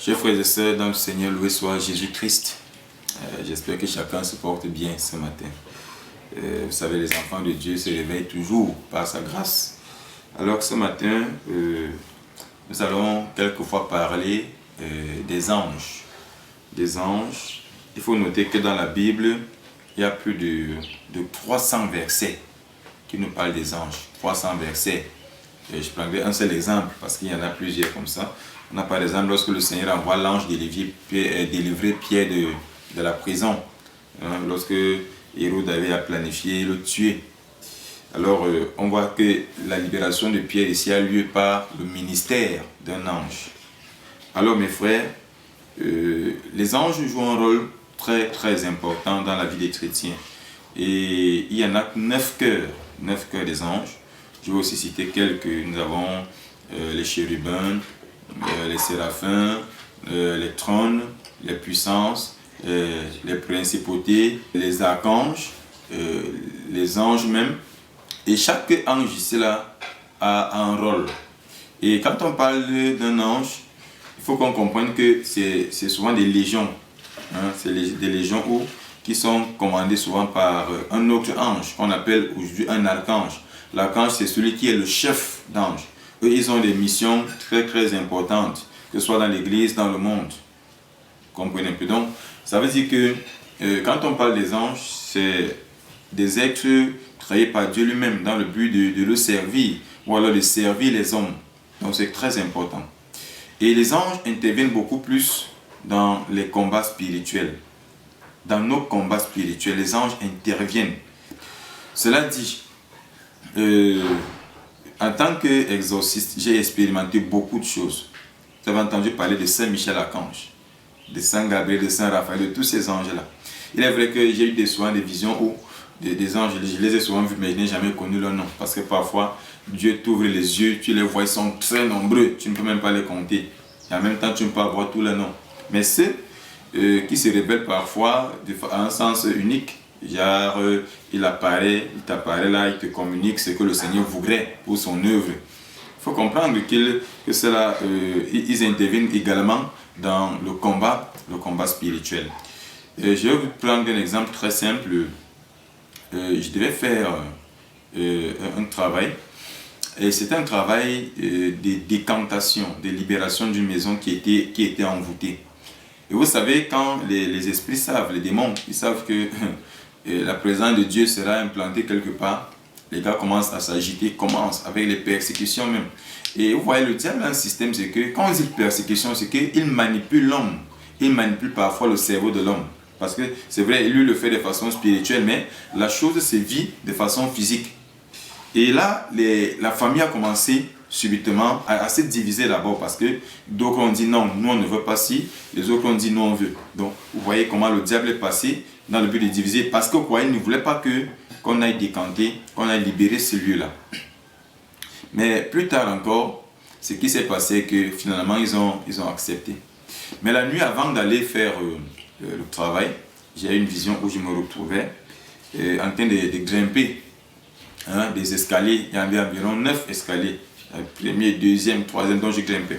Chers frères et sœurs, dans le Seigneur, loué soit Jésus-Christ. J'espère que chacun se porte bien ce matin. Vous savez, les enfants de Dieu se réveillent toujours par sa grâce. Alors ce matin, nous allons quelquefois parler des anges. Des anges. Il faut noter que dans la Bible, il y a plus de 300 versets qui nous parlent des anges. 300 versets. Je prendrai un seul exemple parce qu'il y en a plusieurs comme ça. On a par exemple lorsque le Seigneur envoie l'ange délivrer Pierre de la prison. Lorsque Hérode avait à planifier le tuer. Alors on voit que la libération de Pierre ici a lieu par le ministère d'un ange. Alors mes frères, les anges jouent un rôle très très important dans la vie des chrétiens. Et il y en a 9 cœurs des anges. Je vais aussi citer quelques. Nous avons les chérubins, les séraphins, les trônes, les puissances, les principautés, les archanges, les anges même. Et chaque ange ici là a un rôle. Et quand on parle d'un ange, il faut qu'on comprenne que c'est souvent des légions. C'est des légions qui sont commandées souvent par un autre ange, qu'on appelle aujourd'hui un archange. L'archange, c'est celui qui est le chef d'ange. Eux, ils ont des missions très très importantes, que ce soit dans l'église, dans le monde. Comprenez un peu. Donc, ça veut dire que quand on parle des anges, c'est des êtres créés par Dieu lui-même dans le but de le servir, ou alors de servir les hommes. Donc, c'est très important. Et les anges interviennent beaucoup plus dans les combats spirituels. Dans nos combats spirituels, les anges interviennent. Cela dit, en tant qu'exorciste, j'ai expérimenté beaucoup de choses. Vous avez entendu parler de Saint Michel Archange, de Saint Gabriel, de Saint Raphaël, de tous ces anges-là. Il est vrai que j'ai eu souvent des visions où des anges, je les ai souvent vus, mais je n'ai jamais connu leur nom. Parce que parfois, Dieu t'ouvre les yeux, tu les vois, ils sont très nombreux, tu ne peux même pas les compter. Et en même temps, tu ne peux pas voir tous les noms. Mais ceux qui se révèlent parfois en un sens unique, genre, il t'apparaît là, il te communique ce que le Seigneur voudrait pour son œuvre. Il faut comprendre que cela, ils interviennent également dans le combat spirituel. Je vais vous prendre un exemple très simple. Je devais faire un travail, et c'était un travail de décantation, de libération d'une maison qui était envoûtée. Et vous savez, quand les esprits savent, les démons, ils savent que la présence de Dieu sera implantée quelque part, les gars commencent à s'agiter, commencent avec les persécutions même. Et vous voyez, le diable a un système, c'est que quand on dit persécution, c'est qu'il manipule l'homme. Il manipule parfois le cerveau de l'homme. Parce que c'est vrai, lui le fait de façon spirituelle, mais la chose se vit de façon physique. Et là, la famille a commencé subitement à se diviser d'abord parce que d'autres ont dit non, nous on ne veut pas ci, les autres ont dit non, on veut. Donc vous voyez comment le diable est passé dans le but de diviser parce que quoi, il ne voulait pas qu'on aille décanter, qu'on aille libérer ce lieu-là. Mais plus tard encore, ce qui s'est passé, que finalement ils ont accepté. Mais la nuit avant d'aller faire le travail, j'ai eu une vision où je me retrouvais en train de grimper des escaliers. Il y avait environ 9 escaliers. Premier, deuxième, troisième, donc je grimpais.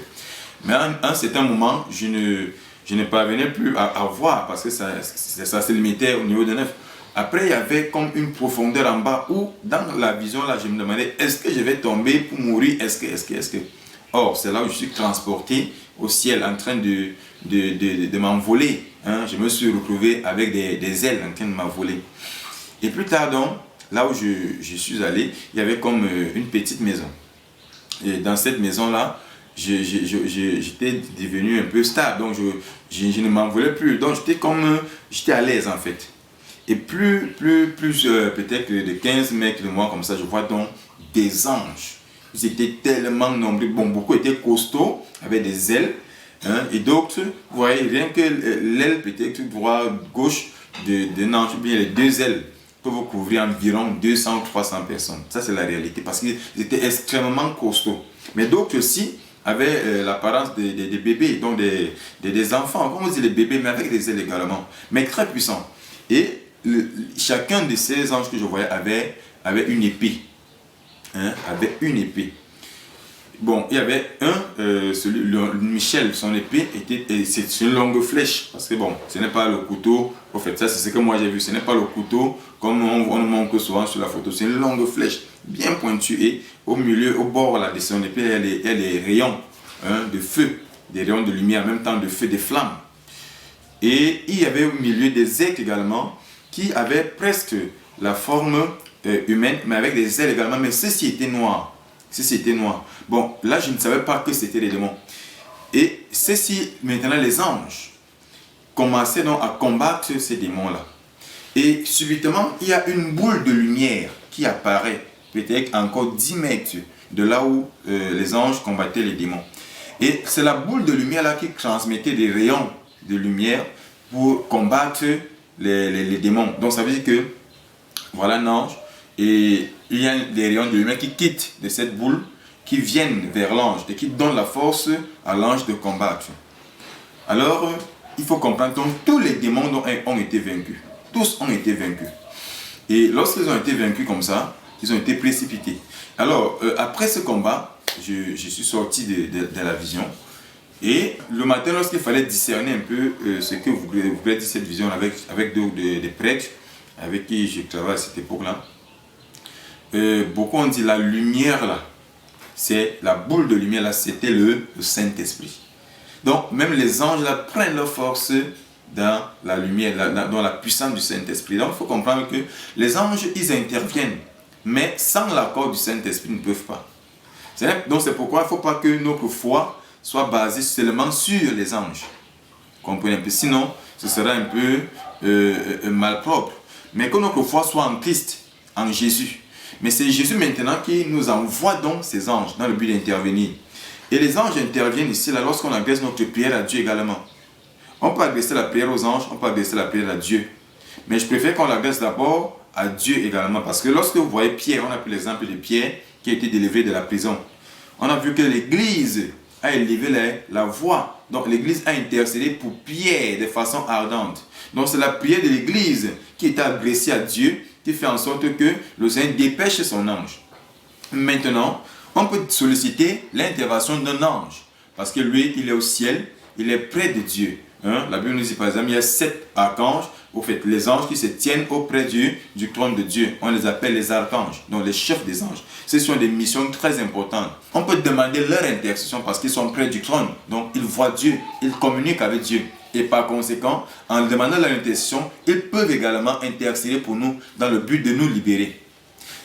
Mais à un certain moment, je ne parvenais plus à voir parce que ça se limitait au niveau de 9. Après, il y avait comme une profondeur en bas où, dans la vision, là, je me demandais, est-ce que je vais tomber pour mourir? Est-ce que? Or, c'est là où je suis transporté au ciel en train de m'envoler. Je me suis retrouvé avec des ailes en train de m'envoler. Et plus tard, donc, là où je suis allé, il y avait comme une petite maison. Et dans cette maison-là, j'étais devenu un peu stable, donc je ne m'envolais plus. Donc j'étais à l'aise en fait. Et plus peut-être de 15 mètres de moi, comme ça, je vois donc des anges. Ils étaient tellement nombreux. Bon, beaucoup étaient costauds, avec des ailes. Et d'autres, vous voyez, rien que l'aile peut-être droite, gauche d'un ange, ou bien les deux ailes, peuvent vous couvrir environ 200 ou 300 personnes. Ça, c'est la réalité, parce qu'ils étaient extrêmement costauds. Mais d'autres aussi avaient l'apparence des bébés, donc des enfants, comme on dit les bébés, mais avec des ailes également, mais très puissants. Et chacun de ces anges que je voyais avait une épée. Avait une épée. Bon, il y avait Michel, son épée, c'est une longue flèche. Parce que bon, ce n'est pas le couteau. En fait, ça c'est ce que moi j'ai vu. Ce n'est pas le couteau comme on montre souvent sur la photo. C'est une longue flèche, bien pointue. Et au milieu, au bord là, de son épée, il y a des rayons de feu, des rayons de lumière, en même temps de feu, des flammes. Et il y avait au milieu des aigles également qui avaient presque la forme humaine, mais avec des ailes également. Mais ceci était noir. Ceci était noir. Bon, là, je ne savais pas que c'était les démons. Et ceci, maintenant, les anges commençaient donc à combattre ces démons-là. Et subitement, il y a une boule de lumière qui apparaît, peut-être encore 10 mètres de là où les anges combattaient les démons. Et c'est la boule de lumière-là qui transmettait des rayons de lumière pour combattre les démons. Donc, ça veut dire que, voilà un ange, et il y a des rayons de lumière qui quittent de cette boule, qui viennent vers l'ange et qui donnent la force à l'ange de combattre. Alors, il faut comprendre que tous les démons ont été vaincus. Tous ont été vaincus. Et lorsqu'ils ont été vaincus comme ça, ils ont été précipités. Alors, après ce combat, je suis sorti de la vision. Et le matin, lorsqu'il fallait discerner un peu ce que vous voulez dire cette vision avec des prêtres avec qui je travaille à cette époque-là, beaucoup ont dit la lumière là, c'est la boule de lumière là, c'était le Saint-Esprit. Donc même les anges là prennent leur force dans la lumière, dans la puissance du Saint-Esprit. Donc il faut comprendre que les anges, ils interviennent, mais sans l'accord du Saint-Esprit, ils ne peuvent pas. Donc c'est pourquoi il ne faut pas que notre foi soit basée seulement sur les anges. Comprenez un peu, sinon ce sera un peu malpropre. Mais que notre foi soit en Christ, en Jésus. Mais c'est Jésus maintenant qui nous envoie donc ces anges dans le but d'intervenir. Et les anges interviennent ici là lorsqu'on adresse notre prière à Dieu également. On peut adresser la prière aux anges, on peut adresser la prière à Dieu. Mais je préfère qu'on l'adresse d'abord à Dieu également. Parce que lorsque vous voyez Pierre, on a pris l'exemple de Pierre qui a été délivré de la prison. On a vu que l'Église a élevé la voix. Donc l'Église a intercédé pour Pierre de façon ardente. Donc c'est la prière de l'Église qui est adressée à Dieu, qui fait en sorte que le Seigneur dépêche son ange. Maintenant, on peut solliciter l'intervention d'un ange, parce que lui, il est au ciel, il est près de Dieu. La Bible nous dit par exemple, il y a 7 archanges, au fait, les anges qui se tiennent auprès du trône de Dieu. On les appelle les archanges, donc les chefs des anges. Ce sont des missions très importantes. On peut demander leur intercession parce qu'ils sont près du trône. Donc, ils voient Dieu, ils communiquent avec Dieu. Et par conséquent, en demandant leur intercession, ils peuvent également intercéder pour nous dans le but de nous libérer.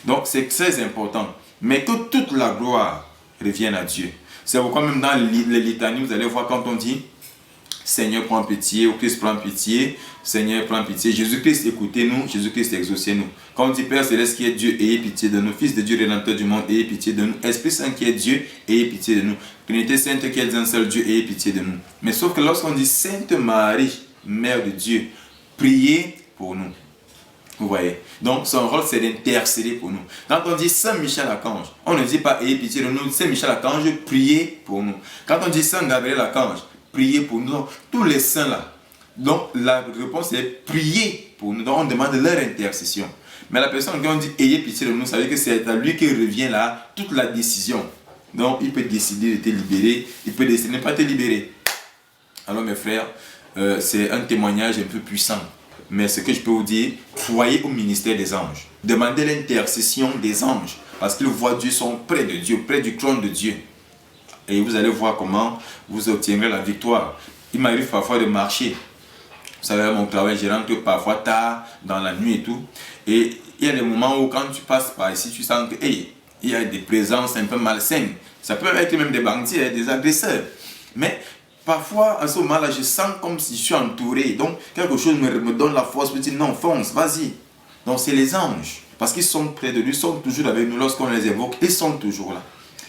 Donc, c'est très important. Mais que toute la gloire revienne à Dieu. C'est pourquoi même dans les litanies, vous allez voir quand on dit Seigneur, prends pitié, ou Christ, prends pitié, Seigneur, prends pitié, Jésus-Christ, écoutez-nous, Jésus-Christ, exaucez-nous. Quand on dit Père Céleste qui est Dieu, ayez pitié de nous. Fils de Dieu, Rédempteur du monde, ayez pitié de nous. Esprit Saint qui est Dieu, ayez pitié de nous. Trinité Sainte qui est un seul Dieu, ayez pitié de nous. Mais sauf que lorsqu'on dit Sainte Marie, Mère de Dieu, priez pour nous. Vous voyez? Donc son rôle c'est d'intercéder pour nous. Quand on dit Saint Michel Archange, on ne dit pas ayez pitié de nous. Saint Michel Archange, priez pour nous. Quand on dit Saint Gabriel Archange, priez pour nous. Donc, tous les saints là. Donc la réponse est prier pour nous. Donc on demande leur intercession. Mais la personne qui on dit ayez pitié de nous, ça veut dire que c'est à lui qui revient là toute la décision. Donc il peut décider de te libérer, il peut décider de ne pas te libérer. Alors mes frères, c'est un témoignage un peu puissant. Mais ce que je peux vous dire, croyez au ministère des anges. Demandez l'intercession des anges. Parce qu'ils voient Dieu, sont près de Dieu, près du trône de Dieu. Et vous allez voir comment vous obtiendrez la victoire. Il m'arrive parfois de marcher. Vous savez, à mon travail, je rentre parfois tard, dans la nuit et tout. Et il y a des moments où quand tu passes par ici, tu sens que, hey, il y a des présences un peu malsaines. Ça peut être même des bandits, des agresseurs. Mais parfois, à ce moment-là, je sens comme si je suis entouré. Donc, quelque chose me donne la force pour dire non, fonce, vas-y. Donc, c'est les anges. Parce qu'ils sont près de nous, ils sont toujours avec nous. Lorsqu'on les évoque, ils sont toujours là.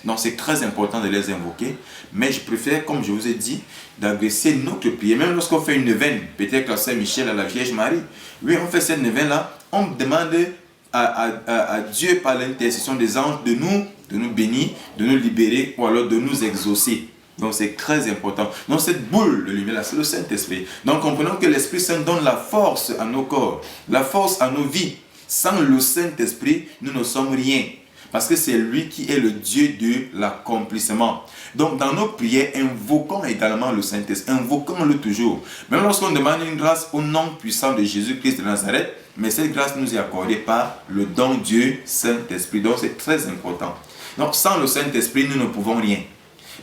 Donc, c'est très important de les invoquer. Mais je préfère, comme je vous ai dit, d'adresser notre prière. Même lorsqu'on fait une neuvaine, peut-être à Saint-Michel, à la Vierge Marie. Oui, on fait cette neuvaine-là. On demande à Dieu, par l'intercession des anges, de nous bénir, de nous libérer ou alors de nous exaucer. Donc c'est très important. Donc cette boule de lumière là, c'est le Saint-Esprit. Donc comprenons que l'Esprit Saint donne la force à nos corps, la force à nos vies. Sans le Saint-Esprit, nous ne sommes rien. Parce que c'est lui qui est le Dieu de l'accomplissement. Donc dans nos prières, invoquons également le Saint-Esprit. Invoquons-le toujours. Même lorsqu'on demande une grâce au nom puissant de Jésus-Christ de Nazareth, mais cette grâce nous est accordée par le don Dieu Saint-Esprit. Donc c'est très important. Donc sans le Saint-Esprit, nous ne pouvons rien.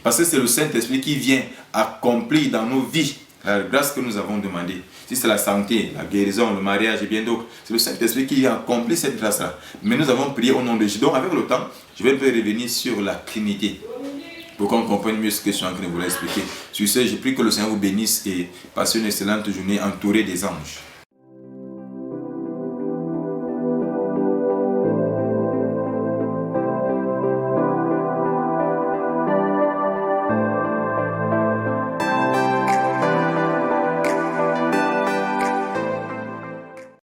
Parce que c'est le Saint-Esprit qui vient accomplir dans nos vies la grâce que nous avons demandée. Si c'est la santé, la guérison, le mariage et bien d'autres, c'est le Saint-Esprit qui accomplit cette grâce-là. Mais nous avons prié au nom de Jésus. Donc avec le temps, je vais un peu revenir sur la Trinité pour qu'on comprenne mieux ce que je suis en train de vous expliquer. Sur ce, je prie que le Seigneur vous bénisse et passe une excellente journée entourée des anges.